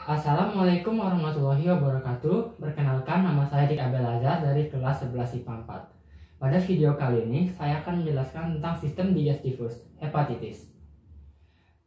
Assalamualaikum warahmatullahi wabarakatuh. Perkenalkan, nama saya Dik Abel Azhar dari kelas 11 IPA 4. Pada video kali ini, saya akan menjelaskan tentang sistem digestivus, hepatitis.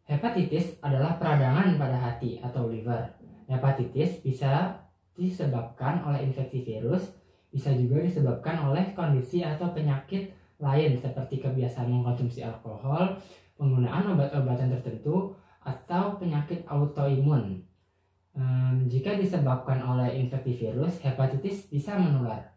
Hepatitis adalah peradangan pada hati atau liver. Hepatitis bisa disebabkan oleh infeksi virus, bisa juga disebabkan oleh kondisi atau penyakit lain seperti kebiasaan mengkonsumsi alkohol, penggunaan obat-obatan tertentu, atau penyakit autoimun. Jika disebabkan oleh infeksi virus, hepatitis bisa menular.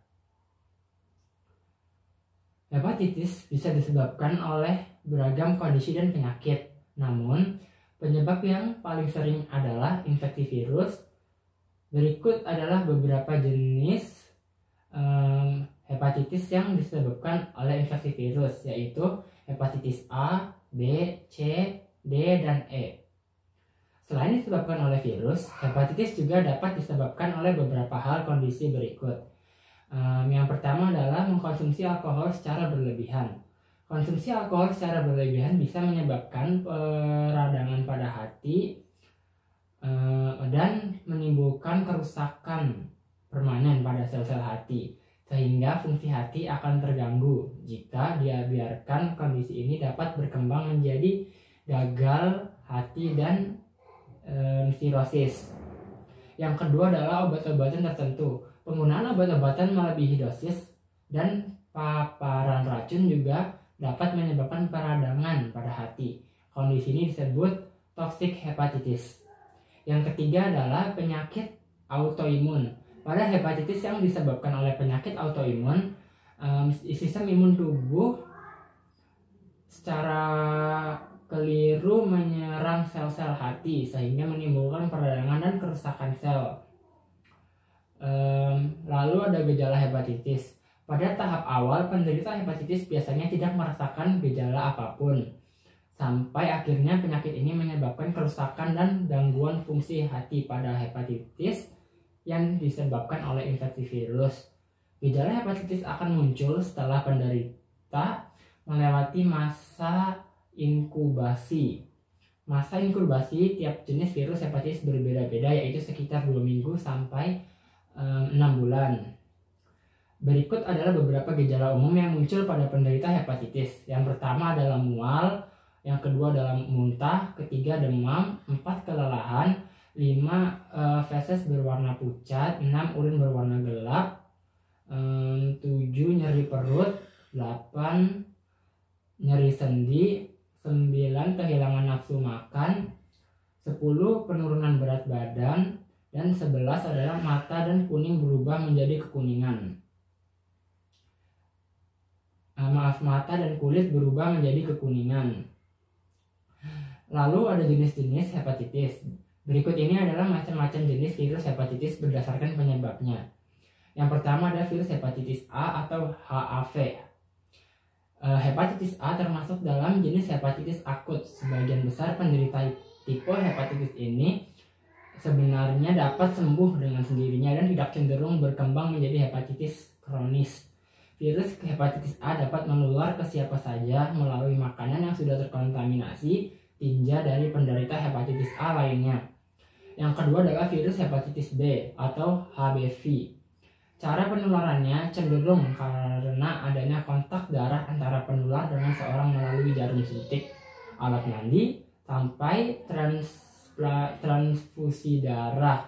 Hepatitis bisa disebabkan oleh beragam kondisi dan penyakit. Namun, penyebab yang paling sering adalah infeksi virus. Berikut adalah beberapa jenis hepatitis yang disebabkan oleh infeksi virus, yaitu hepatitis A, B, C, D, dan E. Selain disebabkan oleh virus, hepatitis juga dapat disebabkan oleh beberapa hal kondisi berikut. Yang pertama adalah mengkonsumsi alkohol secara berlebihan. Konsumsi alkohol secara berlebihan bisa menyebabkan peradangan pada hati dan menimbulkan kerusakan permanen pada sel-sel hati, sehingga fungsi hati akan terganggu jika dibiarkan. Kondisi ini dapat berkembang menjadi gagal hati dan sirosis. Yang kedua adalah obat-obatan tertentu. Penggunaan obat-obatan melebihi dosis dan paparan racun juga dapat menyebabkan peradangan pada hati. Kondisi ini disebut toxic hepatitis. Yang ketiga adalah penyakit autoimun. Pada hepatitis yang disebabkan oleh penyakit autoimun, sistem imun tubuh secara keliru menyerang sel-sel hati sehingga menimbulkan peradangan dan kerusakan sel. Lalu ada gejala hepatitis. Pada tahap awal, penderita hepatitis biasanya tidak merasakan gejala apapun, sampai akhirnya penyakit ini menyebabkan kerusakan dan gangguan fungsi hati. Pada hepatitis yang disebabkan oleh infeksi virus, gejala hepatitis akan muncul setelah penderita melewati masa inkubasi. Masa inkubasi tiap jenis virus hepatitis berbeda-beda, yaitu sekitar 2 minggu sampai 6 bulan. Berikut adalah beberapa gejala umum yang muncul pada penderita hepatitis. Yang pertama adalah mual, yang kedua adalah muntah, ketiga demam, 4 kelelahan, 5 feses berwarna pucat, 6 urin berwarna gelap, 7 nyeri perut, 8 nyeri sendi, 9 kehilangan nafsu makan, 10 penurunan berat badan, dan 11 adalah mata dan kuning berubah menjadi kekuningan. Mata dan kulit berubah menjadi kekuningan. Lalu ada jenis-jenis hepatitis. Berikut ini adalah macam-macam jenis virus hepatitis berdasarkan penyebabnya. Yang pertama ada virus hepatitis A atau HAV. Hepatitis A termasuk dalam jenis hepatitis akut. Sebagian besar penderita tipe hepatitis ini sebenarnya dapat sembuh dengan sendirinya dan tidak cenderung berkembang menjadi hepatitis kronis. Virus hepatitis A dapat menular ke siapa saja melalui makanan yang sudah terkontaminasi tinja dari penderita hepatitis A lainnya. Yang kedua adalah virus hepatitis B atau HBV. Cara penularannya cenderung karena adanya kontak darah antara penular dengan seorang melalui jarum suntik, alat mandi, sampai transfusi darah.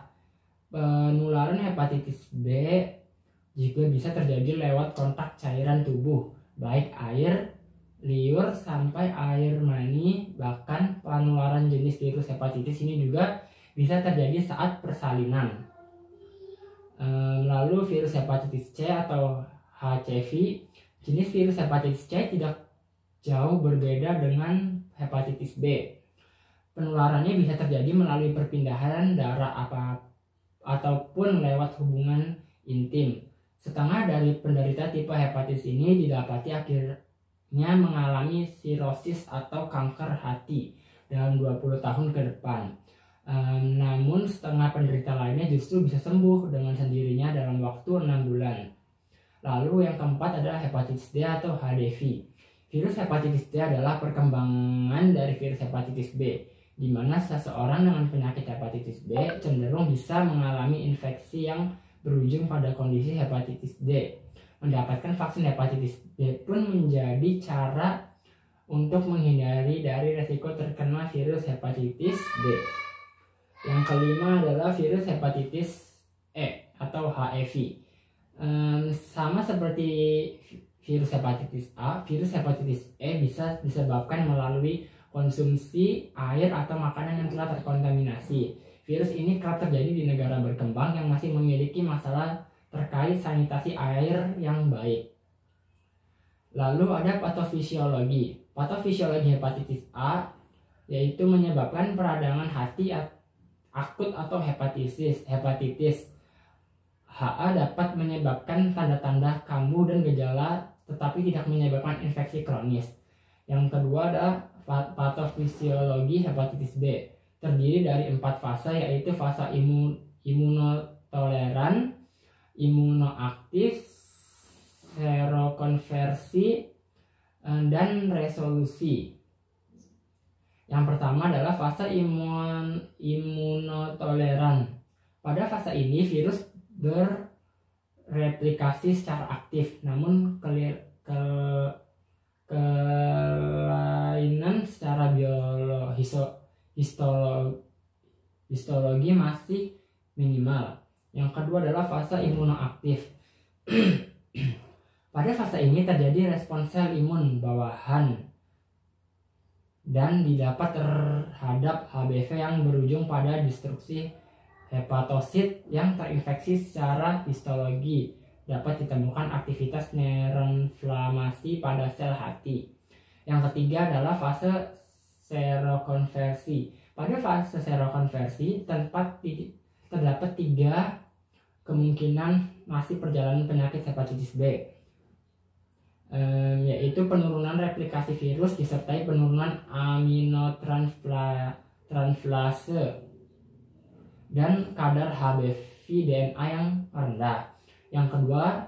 Penularan hepatitis B juga bisa terjadi lewat kontak cairan tubuh, baik air liur sampai air mani. Bahkan penularan jenis virus hepatitis ini juga bisa terjadi saat persalinan. Lalu virus hepatitis C atau HCV. Jenis virus hepatitis C tidak jauh berbeda dengan hepatitis B. Penularannya bisa terjadi melalui perpindahan darah ataupun lewat hubungan intim. Setengah dari penderita tipe hepatitis ini didapati akhirnya mengalami sirosis atau kanker hati dalam 20 tahun ke depan. Namun setengah penderita lainnya justru bisa sembuh dengan sendirinya dalam waktu 6 bulan. Lalu yang keempat adalah hepatitis D atau HDV. Virus hepatitis D adalah perkembangan dari virus hepatitis B. di mana seseorang dengan penyakit hepatitis B cenderung bisa mengalami infeksi yang berujung pada kondisi hepatitis D. Mendapatkan vaksin hepatitis B pun menjadi cara untuk menghindari dari resiko terkena virus hepatitis B. Yang kelima adalah virus hepatitis E atau HIV. Sama seperti virus hepatitis A, virus hepatitis E bisa disebabkan melalui konsumsi air atau makanan yang telah terkontaminasi. Virus ini kerap terjadi di negara berkembang yang masih memiliki masalah terkait sanitasi air yang baik. Lalu ada patofisiologi. Patofisiologi hepatitis A yaitu menyebabkan peradangan hati akut atau hepatitis. HA dapat menyebabkan tanda-tanda kambuh dan gejala tetapi tidak menyebabkan infeksi kronis. Yang kedua ada patofisiologi hepatitis B. Terdiri dari 4 fase, yaitu fase imunotoleran, imunoaktif, serokonversi, dan resolusi. Yang pertama adalah fase imunotoleran. Pada fase ini virus bereplikasi secara aktif, namun kelainan secara histologi masih minimal. Yang kedua adalah fase imunoaktif. Pada fase ini terjadi respons sel imun bawahan dan didapat terhadap HBV yang berujung pada destruksi hepatosit yang terinfeksi. Secara histologi dapat ditemukan aktivitas neuroinflamasi pada sel hati. Yang ketiga adalah fase serokonversi. Pada fase serokonversi terdapat 3 kemungkinan masih perjalanan penyakit hepatitis B, yaitu penurunan replikasi virus disertai penurunan aminotransferase dan kadar HBV DNA yang rendah. Yang kedua,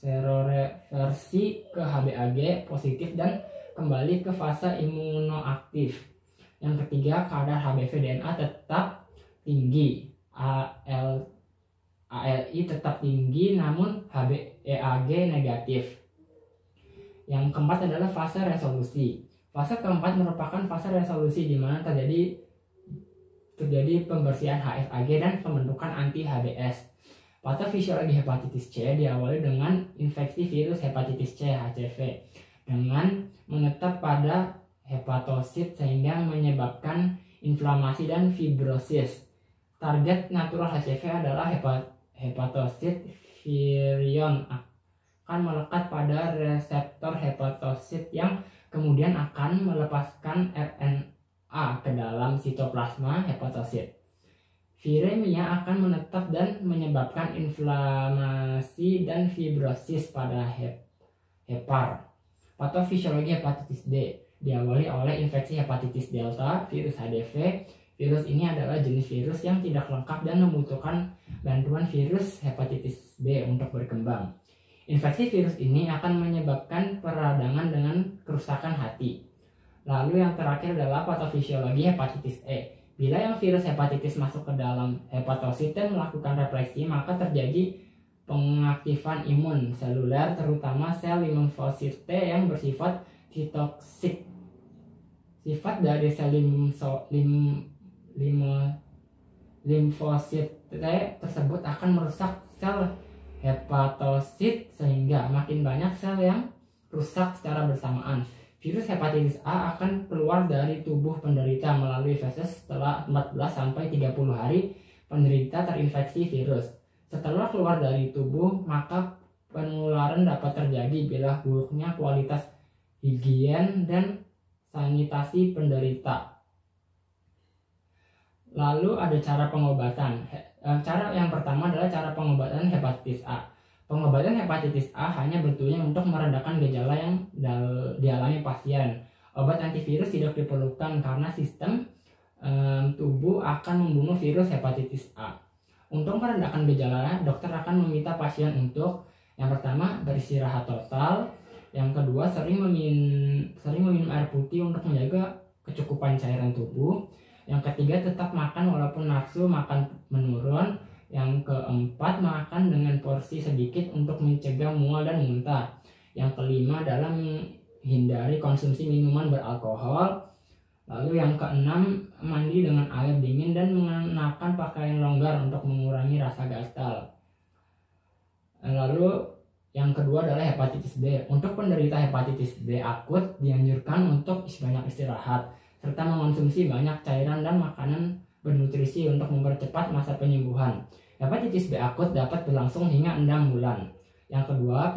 seroreversi ke HBAG positif dan kembali ke fase imunoaktif. Yang ketiga, kadar HBV DNA tetap tinggi, ALI tetap tinggi namun HBeAg negatif. Yang keempat adalah fase resolusi. Fase keempat merupakan fase resolusi di mana terjadi pembersihan HFAg dan pembentukan anti-HBs. Patofisiologi hepatitis C diawali dengan infeksi virus hepatitis C HCV dengan menetap pada hepatosit sehingga menyebabkan inflamasi dan fibrosis. Target natural HCV adalah hepatosit virion, akan melekat pada reseptor hepatosit yang kemudian akan melepaskan RNA ke dalam sitoplasma hepatosit. Viremia akan menetap dan menyebabkan inflamasi dan fibrosis pada hepar. Patofisiologi hepatitis D diawali oleh infeksi hepatitis delta, virus HDV. Virus ini adalah jenis virus yang tidak lengkap dan membutuhkan bantuan virus hepatitis B untuk berkembang. Infeksi virus ini akan menyebabkan peradangan dengan kerusakan hati. Lalu yang terakhir adalah patofisiologi hepatitis E. Bila yang virus hepatitis masuk ke dalam hepatosit dan melakukan refleksi, maka terjadi pengaktifan imun seluler, terutama sel limfosit T yang bersifat sitoksik. Sifat dari sel limfosit T tersebut akan merusak sel hepatosit sehingga makin banyak sel yang rusak secara bersamaan. Virus hepatitis A akan keluar dari tubuh penderita melalui feses setelah 14-30 hari penderita terinfeksi virus. Setelah keluar dari tubuh, maka penularan dapat terjadi bila buruknya kualitas higien dan sanitasi penderita. Lalu ada cara pengobatan. Cara yang pertama adalah cara pengobatan hepatitis A. Pengobatan hepatitis A hanya bertujuan untuk meredakan gejala yang dialami pasien. Obat antivirus tidak diperlukan karena sistem tubuh akan membunuh virus hepatitis A. Untuk meredakan gejala, dokter akan meminta pasien untuk yang pertama beristirahat total, Yang kedua, sering meminum air putih untuk menjaga kecukupan cairan tubuh. Yang ketiga, tetap makan walaupun nafsu makan menurun. Yang keempat, makan dengan porsi sedikit untuk mencegah mual dan muntah. Yang kelima adalah menghindari konsumsi minuman beralkohol. Lalu yang keenam, mandi dengan air dingin dan mengenakan pakaian longgar untuk mengurangi rasa gatal. Lalu yang kedua adalah hepatitis B. Untuk penderita hepatitis B akut dianjurkan untuk banyak istirahat serta mengonsumsi banyak cairan dan makanan bernutrisi untuk mempercepat masa penyembuhan. Hepatitis B akut dapat berlangsung hingga 6 bulan. Yang kedua,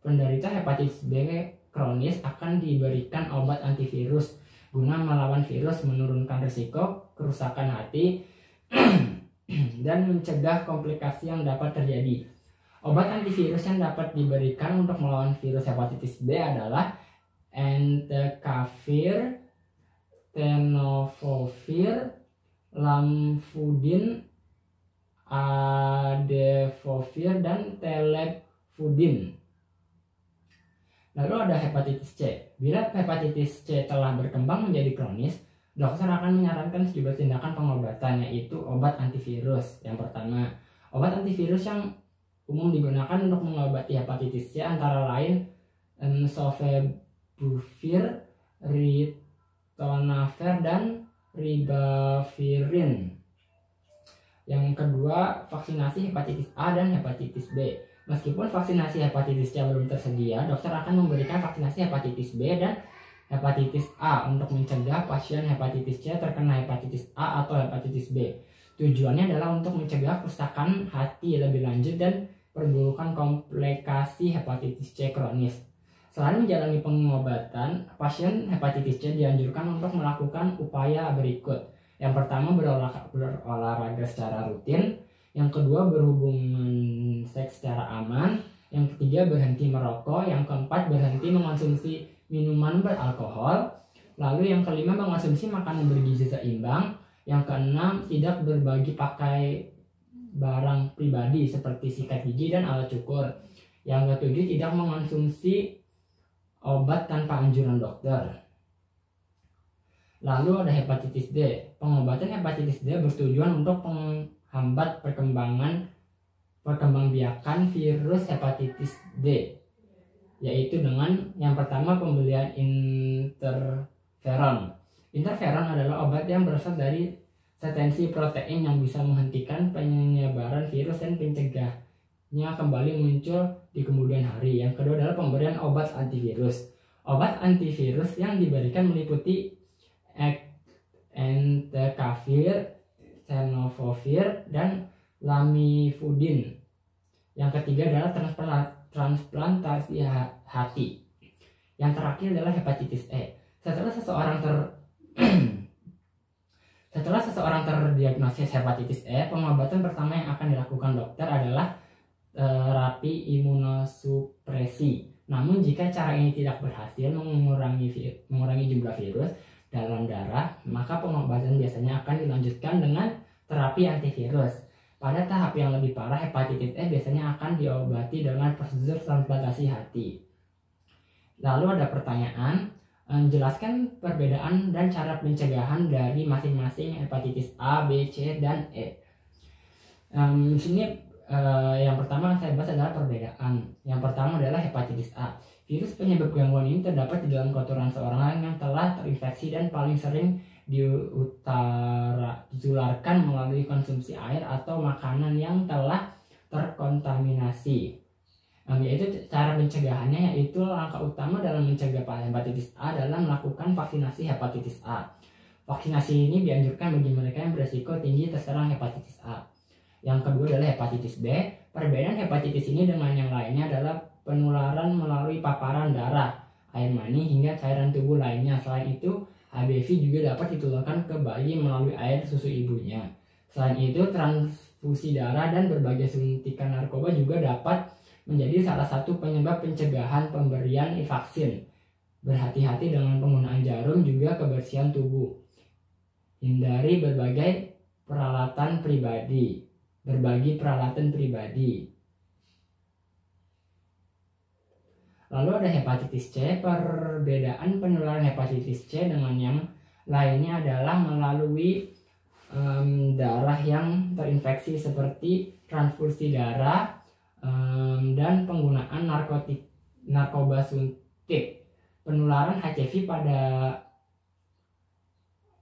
penderita hepatitis B kronis akan diberikan obat antivirus guna melawan virus, menurunkan risiko kerusakan hati dan mencegah komplikasi yang dapat terjadi. Obat antivirus yang dapat diberikan untuk melawan virus hepatitis B adalah entecavir, tenofovir, lamivudin, adefovir, dan telefudin. Lalu ada hepatitis C. Bila hepatitis C telah berkembang menjadi kronis, dokter akan menyarankan sejumlah tindakan pengobatan, yaitu obat antivirus. Yang pertama, obat antivirus yang umum digunakan untuk mengobati hepatitis C antara lain ensofenbuvir, ritonavir, dan ribavirin. Yang kedua, vaksinasi hepatitis A dan hepatitis B. Meskipun vaksinasi hepatitis C belum tersedia, dokter akan memberikan vaksinasi hepatitis B dan hepatitis A untuk mencegah pasien hepatitis C terkena hepatitis A atau hepatitis B. Tujuannya adalah untuk mencegah kerusakan hati lebih lanjut dan perburukan komplikasi hepatitis C kronis. Selain menjalani pengobatan, pasien hepatitis C dianjurkan untuk melakukan upaya berikut. Yang pertama, berolahraga secara rutin. Yang kedua, berhubungan seks secara aman. Yang ketiga, berhenti merokok. Yang keempat, berhenti mengonsumsi minuman beralkohol. Lalu yang kelima, mengonsumsi makanan bergizi seimbang. Yang keenam, tidak berbagi pakai barang pribadi seperti sikat gigi dan alat cukur. Yang ketujuh, tidak mengonsumsi obat tanpa anjuran dokter. Lalu ada hepatitis D. Pengobatan hepatitis D bertujuan untuk menghambat perkembangbiakan virus hepatitis D, yaitu dengan yang pertama, pemberian interferon. Interferon adalah obat yang berasal dari setensi protein yang bisa menghentikan penyebaran virus dan mencegahnya kembali muncul di kemudian hari. Yang kedua adalah pemberian obat antivirus. Obat antivirus yang diberikan meliputi entecavir, tenofovir, dan lamivudin. Yang ketiga adalah transplantasi hati. Yang terakhir adalah hepatitis E. Setelah seseorang terdiagnosis hepatitis E, pengobatan pertama yang akan dilakukan dokter adalah terapi imunosupresi. Namun jika cara ini tidak berhasil mengurangi jumlah virus dalam darah, maka pengobatan biasanya akan dilanjutkan dengan terapi antivirus. Pada tahap yang lebih parah, hepatitis E biasanya akan diobati dengan prosedur transplantasi hati. Lalu ada pertanyaan, jelaskan perbedaan dan cara pencegahan dari masing-masing hepatitis A, B, C, dan E. Di sini yang pertama saya bahas adalah perbedaan. Yang pertama adalah hepatitis A. Virus penyebab gangguan ini terdapat di dalam kotoran seorang yang telah terinfeksi dan paling sering ditularkan melalui konsumsi air atau makanan yang telah terkontaminasi. Yaitu cara pencegahannya, yaitu langkah utama dalam mencegah hepatitis A adalah melakukan vaksinasi hepatitis A. Vaksinasi ini dianjurkan bagi mereka yang berisiko tinggi terserang hepatitis A. Yang kedua adalah hepatitis B. Perbedaan hepatitis ini dengan yang lainnya adalah penularan melalui paparan darah, air mani, hingga cairan tubuh lainnya. Selain itu, HBV juga dapat ditularkan ke bayi melalui air susu ibunya. Selain itu, transfusi darah dan berbagai suntikan narkoba juga dapat menjadi salah satu penyebab pencegahan pemberian vaksin. Berhati-hati dengan penggunaan jarum, juga kebersihan tubuh. Hindari berbagi peralatan pribadi. Lalu ada hepatitis C. Perbedaan penularan hepatitis C dengan yang lainnya adalah melalui darah yang terinfeksi seperti transfusi darah dan penggunaan narkoba suntik. Penularan HCV pada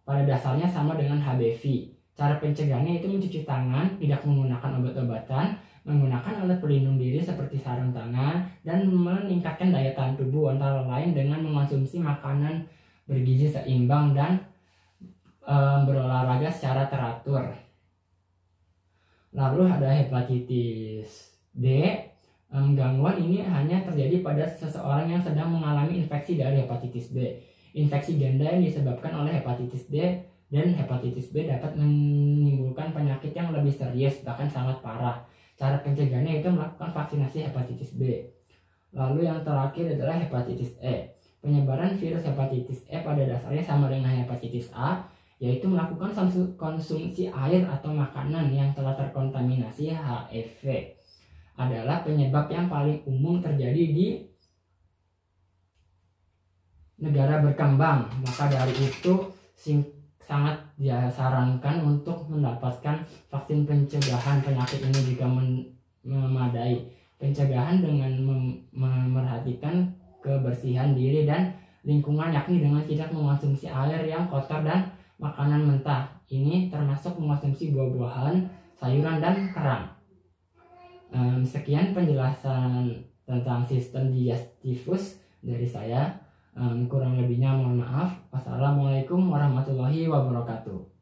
dasarnya sama dengan HBV. Cara pencegahannya itu mencuci tangan, tidak menggunakan obat-obatan, menggunakan alat pelindung diri seperti sarung tangan, dan meningkatkan daya tahan tubuh antara lain dengan mengonsumsi makanan bergizi seimbang dan berolahraga secara teratur. Lalu ada hepatitis D. Gangguan ini hanya terjadi pada seseorang yang sedang mengalami infeksi dari hepatitis B. Infeksi ganda yang disebabkan oleh hepatitis D dan hepatitis B dapat menimbulkan penyakit yang lebih serius, bahkan sangat parah. Cara pencegahannya itu melakukan vaksinasi hepatitis B. Lalu yang terakhir adalah hepatitis E. Penyebaran virus hepatitis E pada dasarnya sama dengan hepatitis A, yaitu melakukan konsumsi air atau makanan yang telah terkontaminasi HIV. Adalah penyebab yang paling umum terjadi di negara berkembang. Maka dari itu sangat disarankan untuk mendapatkan vaksin pencegahan penyakit ini jika memadai. Pencegahan dengan memerhatikan kebersihan diri dan lingkungan, yakni dengan tidak mengonsumsi air yang kotor dan makanan mentah. Ini termasuk mengonsumsi buah-buahan, sayuran, dan kerang. Sekian penjelasan tentang sistem digestivus dari saya. Kurang lebihnya mohon maaf. Wassalamualaikum warahmatullahi wabarakatuh.